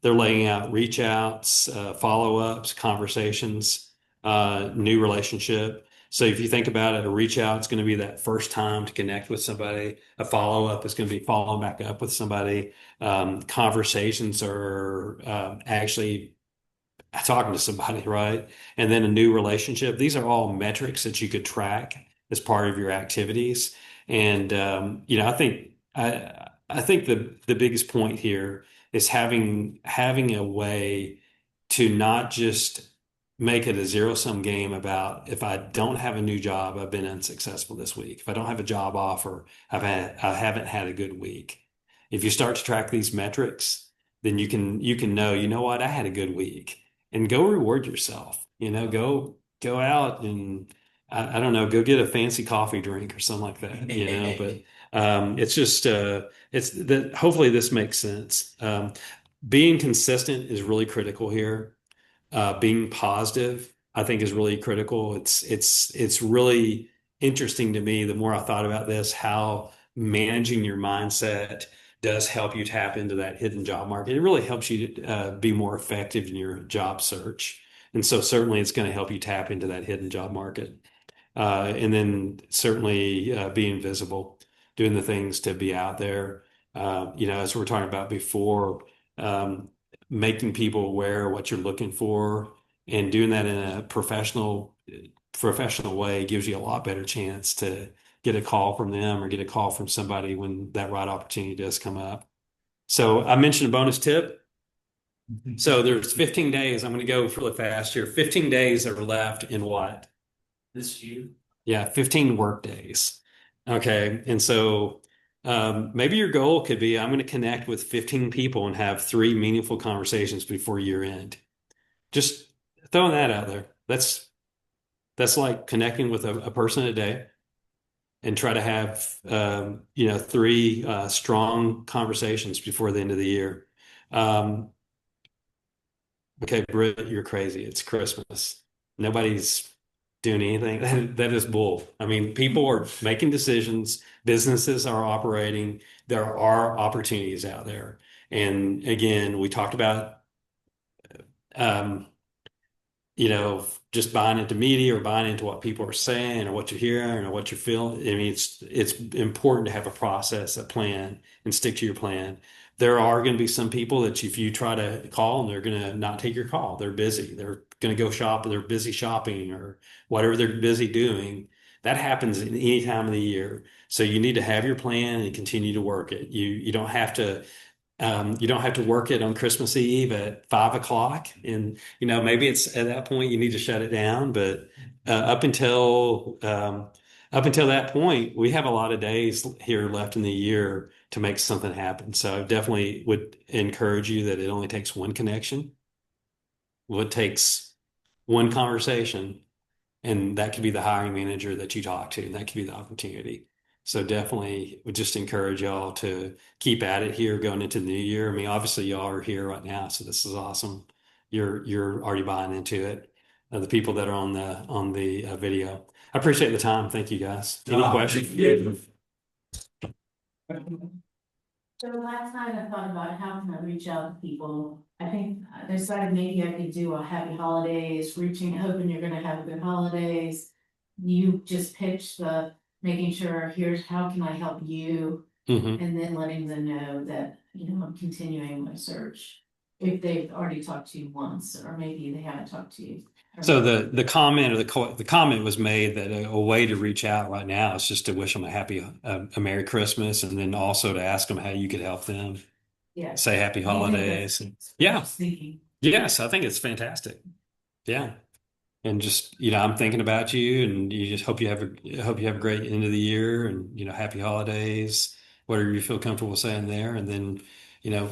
they're laying out reach outs, follow-ups, conversations, new relationship. So if you think about it, a reach out is going to be that first time to connect with somebody. A follow-up is going to be following back up with somebody. Conversations are actually talking to somebody, right? And then a new relationship. These are all metrics that you could track as part of your activities. And I think the biggest point here is having a way to not just make it a zero-sum game about, if I don't have a new job, I've been unsuccessful this week. If I don't have a job offer, I haven't had a good week. If you start to track these metrics, then you can know, you know what, I had a good week, and go reward yourself. Go out and I don't know, go get a fancy coffee drink or something like that. But it's just it's that hopefully this makes sense. Being consistent is really critical here. Being positive, I think, is really critical. It's really interesting to me, the more I thought about this, how managing your mindset does help you tap into that hidden job market. It really helps you be more effective in your job search. And so certainly it's going to help you tap into that hidden job market. And then certainly being visible, doing the things to be out there. As we were talking about before, making people aware of what you're looking for, and doing that in a professional way gives you a lot better chance to get a call from them or get a call from somebody when that right opportunity does come up. So I mentioned a bonus tip. So there's 15 days. I'm going to go really fast here. 15 days are left in what? This year? Yeah, 15 work days. Okay. And so maybe your goal could be, I'm going to connect with 15 people and have 3 meaningful conversations before year end. Just throwing that out there. That's like connecting with a person a day. and try to have, 3 strong conversations before the end of the year. Okay, Britt, you're crazy. It's Christmas. Nobody's doing anything. That is bull. I mean, people are making decisions. Businesses are operating. There are opportunities out there. And again, we talked about, um, just buying into media or buying into what people are saying or what you're hearing or what you're feeling. I mean, it's important to have a process, a plan, and stick to your plan. There are going to be some people that if you try to call and they're going to not take your call, they're busy. They're going to go shop or they're busy shopping or whatever they're busy doing. That happens in any time of the year. So you need to have your plan and continue to work it. You don't have to work it on Christmas Eve at 5 o'clock. And, maybe it's at that point you need to shut it down. But up until that point, we have a lot of days here left in the year to make something happen. So I definitely would encourage you that it only takes one connection. Well, it takes one conversation, and that could be the hiring manager that you talk to, and that could be the opportunity. So definitely would just encourage y'all to keep at it here going into the new year. I mean, obviously y'all are here right now, so this is awesome. You're already buying into it. The people that are on the video. I appreciate the time. Thank you guys. Any questions? So last night I thought about how can I reach out to people. I think I decided maybe I could do a happy holidays, hoping you're gonna have good holidays. You just pitched the making sure here's how can I help you, Mhm. and then letting them know that, I'm continuing my search. If they've already talked to you once, or maybe they haven't talked to you. So the comment or the comment was made that a way to reach out right now is just to wish them a Merry Christmas, and then also to ask them how you could help them. Yeah. Say Happy Holidays. Yeah. Yes, I think it's fantastic. Yeah. And just, I'm thinking about you, and you just hope you have a great end of the year, and, Happy Holidays, whatever you feel comfortable saying there. And then,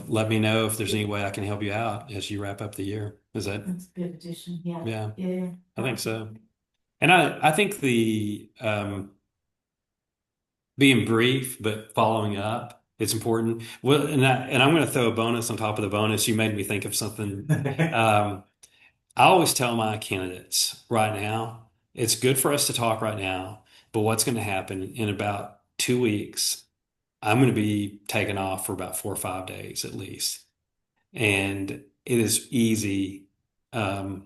let me know if there's any way I can help you out as you wrap up the year. That's a good addition. Yeah. Yeah. Yeah. I think so. And I think being brief but following up, it's important. Well, and I'm going to throw a bonus on top of the bonus. You made me think of something. I always tell my candidates right now, it's good for us to talk right now, but what's going to happen in about 2 weeks, I'm going to be taken off for about 4 or 5 days at least. And it is easy to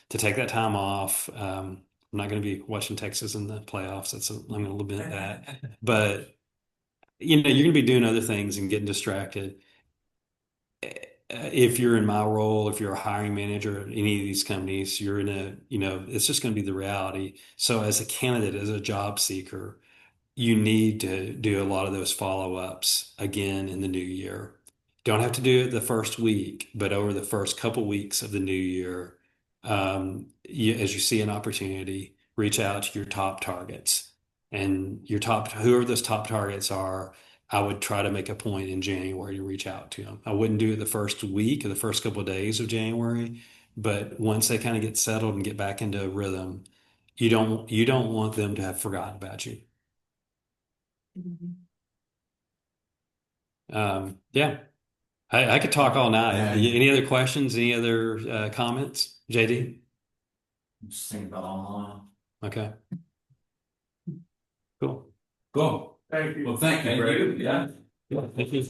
take that time off. I'm not going to be watching Texas in the playoffs. I'm going to limit that. But, you're going to be doing other things and getting distracted. If you're in my role, if you're a hiring manager at any of these companies, you're it's just going to be the reality. So as a candidate, as a job seeker, you need to do a lot of those follow-ups again in the new year. Don't have to do it the first week, but over the first couple weeks of the new year, as you see an opportunity, reach out to your top targets. And whoever those top targets are, I would try to make a point in January to reach out to them. I wouldn't do it the first week or the first couple of days of January, but once they kind of get settled and get back into a rhythm, you don't want them to have forgotten about you. Yeah, I could talk all night. Yeah. Any other questions? Any other comments, JD? Just think about online. Okay, cool. Cool. Thank you. Well, thank you, Thank Brett. you. Yeah. Thank you.